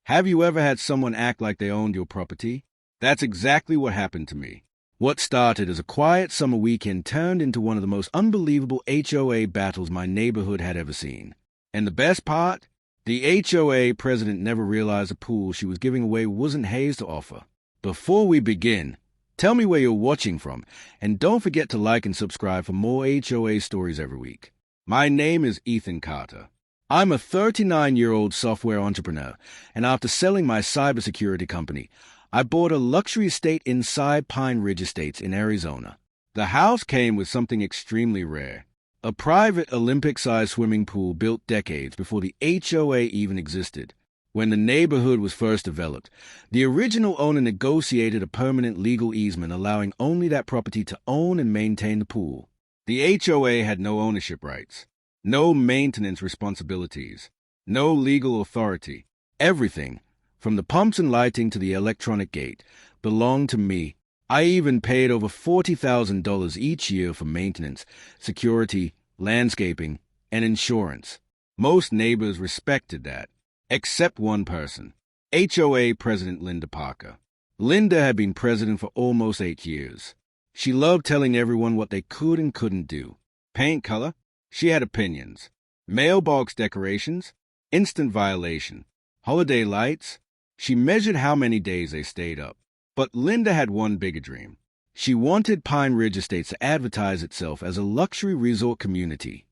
Have you ever had someone act like they owned your property? That's exactly what happened to me. What started as a quiet summer weekend turned into one of the most unbelievable HOA battles my neighborhood had ever seen. And the best part? The HOA president never realized the pool she was giving away wasn't his to offer. Before we begin, tell me where you're watching from, and don't forget to like and subscribe for more HOA stories every week. My name is Ethan Carter. I'm a 39-year-old software entrepreneur, and after selling my cybersecurity company, I bought a luxury estate inside Pine Ridge Estates in Arizona. The house came with something extremely rare, a private Olympic-sized swimming pool built decades before the HOA even existed. When the neighborhood was first developed, the original owner negotiated a permanent legal easement allowing only that property to own and maintain the pool. The HOA had no ownership rights, no maintenance responsibilities, no legal authority. Everything, from the pumps and lighting to the electronic gate, belonged to me. I even paid over $40,000 each year for maintenance, security, landscaping, and insurance. Most neighbors respected that, except one person, HOA President Linda Parker. Linda had been president for almost 8 years. She loved telling everyone what they could and couldn't do. Paint color? She had opinions. Mailbox decorations? Instant violation. Holiday lights? She measured how many days they stayed up. But Linda had one bigger dream. She wanted Pine Ridge Estates to advertise itself as a luxury resort community.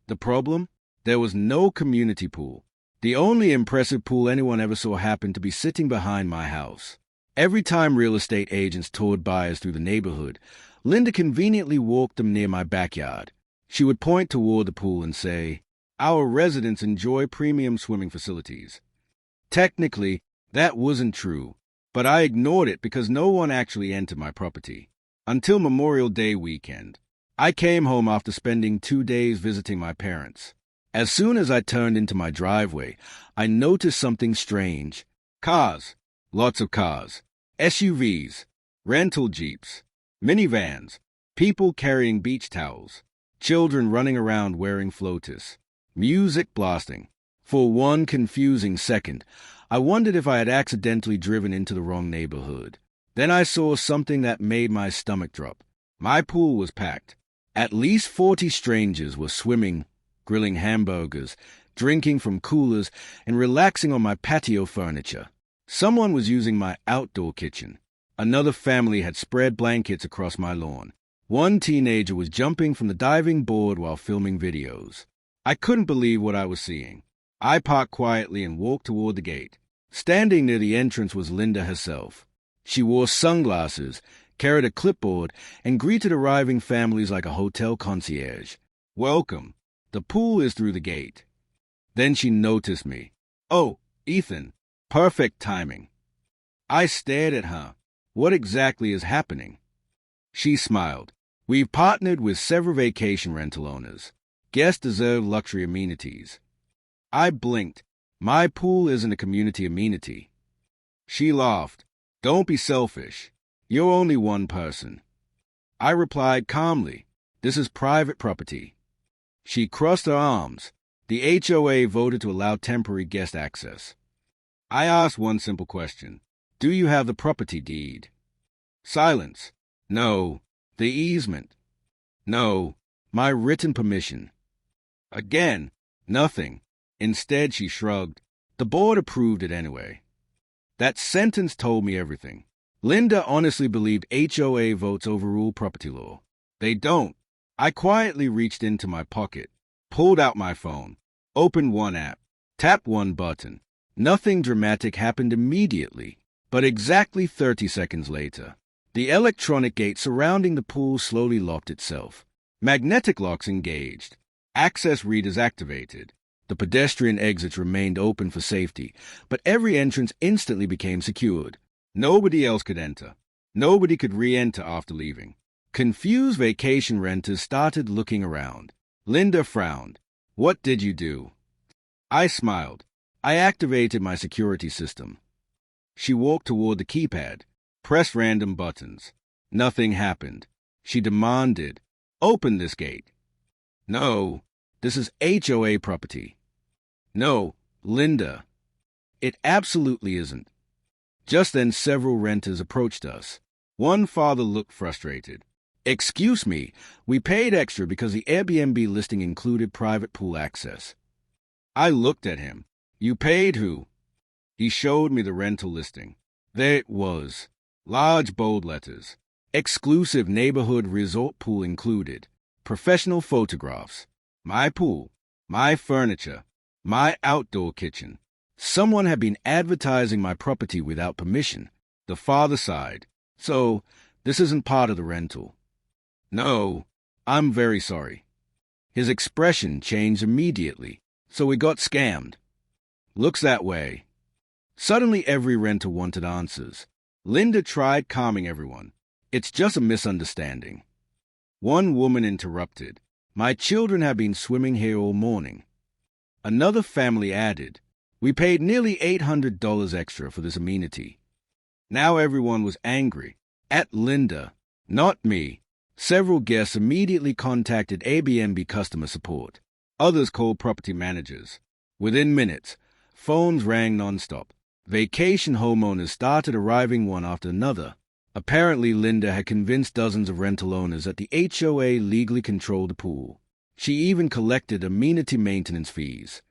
The problem? There was no community pool. The only impressive pool anyone ever saw happened to be sitting behind my house. Every time real estate agents toured buyers through the neighborhood, Linda conveniently walked them near my backyard. She would point toward the pool and say, "Our residents enjoy premium swimming facilities." Technically, that wasn't true, but I ignored it because no one actually entered my property. Until Memorial Day weekend. I came home after spending 2 days visiting my parents. As soon as I turned into my driveway, I noticed something strange. Cars. Lots of cars. SUVs. Rental jeeps. Minivans. People carrying beach towels. Children running around wearing floaters. Music blasting. For one confusing second, I wondered if I had accidentally driven into the wrong neighborhood. Then I saw something that made my stomach drop. My pool was packed. At least 40 strangers were swimming, grilling hamburgers, drinking from coolers, and relaxing on my patio furniture. Someone was using my outdoor kitchen. Another family had spread blankets across my lawn. One teenager was jumping from the diving board while filming videos. I couldn't believe what I was seeing. I parked quietly and walked toward the gate. Standing near the entrance was Linda herself. She wore sunglasses, carried a clipboard, and greeted arriving families like a hotel concierge. "Welcome. The pool is through the gate." Then she noticed me. "Oh, Ethan. Perfect timing." I stared at her. What exactly is happening? She smiled. "We've partnered with several vacation rental owners. Guests deserve luxury amenities." I blinked. My pool isn't a community amenity. She laughed. "Don't be selfish. You're only one person." I replied calmly, "This is private property." She crossed her arms. The HOA voted to allow temporary guest access. I asked one simple question. "Do you have the property deed?" Silence. "No." "The easement?" "No." "My written permission?" Again, nothing. Instead, she shrugged. "The board approved it anyway." That sentence told me everything. Linda honestly believed HOA votes overrule property law. They don't. I quietly reached into my pocket, pulled out my phone, opened one app, tapped one button. Nothing dramatic happened immediately, but exactly 30 seconds later, the electronic gate surrounding the pool slowly locked itself. Magnetic locks engaged. Access readers activated. The pedestrian exits remained open for safety, but every entrance instantly became secured. Nobody else could enter. Nobody could re-enter after leaving. Confused vacation renters started looking around. Linda frowned. "What did you do?" I smiled. "I activated my security system." She walked toward the keypad, pressed random buttons. Nothing happened. She demanded, "Open this gate." "No, this is HOA property." "No, Linda." It absolutely isn't. Just then several renters approached us. One father looked frustrated. "Excuse me, we paid extra because the Airbnb listing included private pool access." I looked at him. "You paid who?" He showed me the rental listing. There it was. Large bold letters. Exclusive neighborhood resort pool included. Professional photographs. My pool. My furniture. My outdoor kitchen. Someone had been advertising my property without permission. The father sighed. "So, this isn't part of the rental." "No, I'm very sorry." His expression changed immediately. "So we got scammed." "Looks that way." Suddenly every renter wanted answers. Linda tried calming everyone. "It's just a misunderstanding." One woman interrupted. "My children have been swimming here all morning." Another family added, "We paid nearly $800 extra for this amenity." Now everyone was angry. At Linda, not me. Several guests immediately contacted Airbnb customer support. Others called property managers. Within minutes, phones rang nonstop. Vacation homeowners started arriving one after another. Apparently, Linda had convinced dozens of rental owners that the HOA legally controlled the pool. She even collected amenity maintenance fees.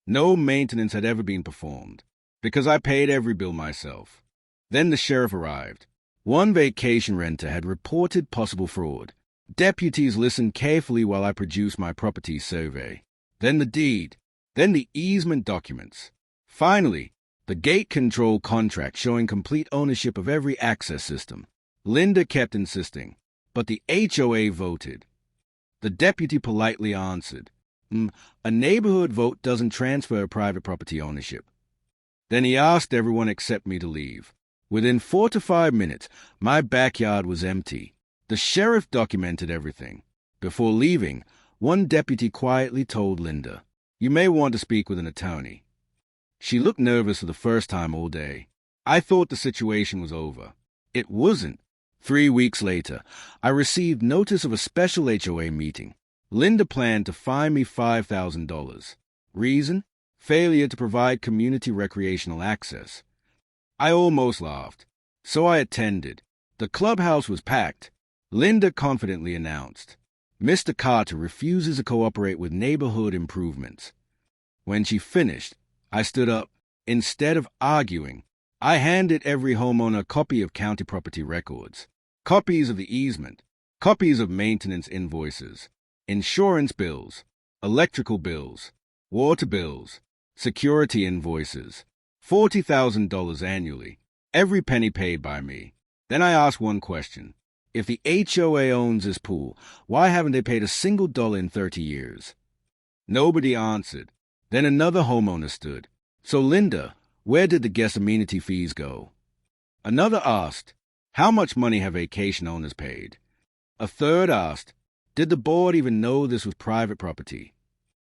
No maintenance had ever been performed, because I paid every bill myself. Then the sheriff arrived. One vacation renter had reported possible fraud. Deputies listened carefully while I produced my property survey. Then the deed. Then the easement documents. Finally, the gate control contract showing complete ownership of every access system. Linda kept insisting, but the HOA voted. The deputy politely answered, "A neighborhood vote doesn't transfer private property ownership." Then he asked everyone except me to leave. Within 4 to 5 minutes, my backyard was empty. The sheriff documented everything. Before leaving, one deputy quietly told Linda, "You may want to speak with an attorney." She looked nervous for the first time all day. I thought the situation was over. It wasn't. 3 weeks later, I received notice of a special HOA meeting. Linda planned to fine me $5,000. Reason? Failure to provide community recreational access. I almost laughed. So I attended. The clubhouse was packed. Linda confidently announced, "Mr. Carter refuses to cooperate with neighborhood improvements." When she finished, I stood up. Instead of arguing, I handed every homeowner a copy of county property records, copies of the easement, copies of maintenance invoices, insurance bills, electrical bills, water bills, security invoices, $40,000 annually, every penny paid by me. Then I asked one question. If the HOA owns this pool, why haven't they paid a single dollar in 30 years? Nobody answered. Then another homeowner stood. "So, Linda, where did the guest amenity fees go?" Another asked, "How much money have vacation owners paid?" A third asked, "Did the board even know this was private property?"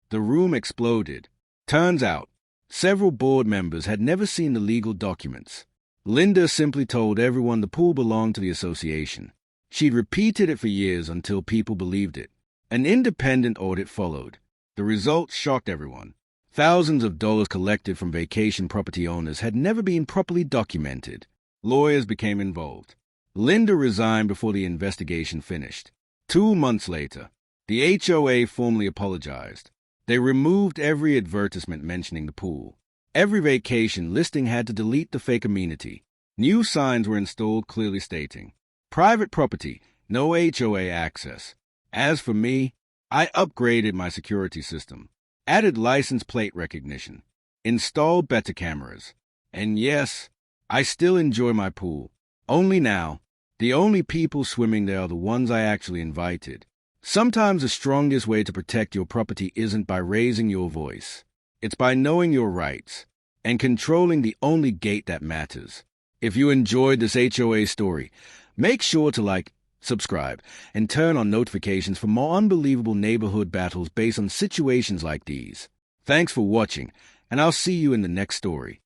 The room exploded. Turns out, several board members had never seen the legal documents. Linda simply told everyone the pool belonged to the association. She'd repeated it for years until people believed it. An independent audit followed. The results shocked everyone. Thousands of dollars collected from vacation property owners had never been properly documented. Lawyers became involved. Linda resigned before the investigation finished. 2 months later, the HOA formally apologized. They removed every advertisement mentioning the pool. Every vacation listing had to delete the fake amenity. New signs were installed clearly stating, "Private property, no HOA access." As for me, I upgraded my security system, added license plate recognition, installed better cameras. And yes, I still enjoy my pool. Only now, the only people swimming there are the ones I actually invited. Sometimes the strongest way to protect your property isn't by raising your voice. It's by knowing your rights and controlling the only gate that matters. If you enjoyed this HOA story, make sure to like, subscribe, and turn on notifications for more unbelievable neighborhood battles based on situations like these. Thanks for watching, and I'll see you in the next story.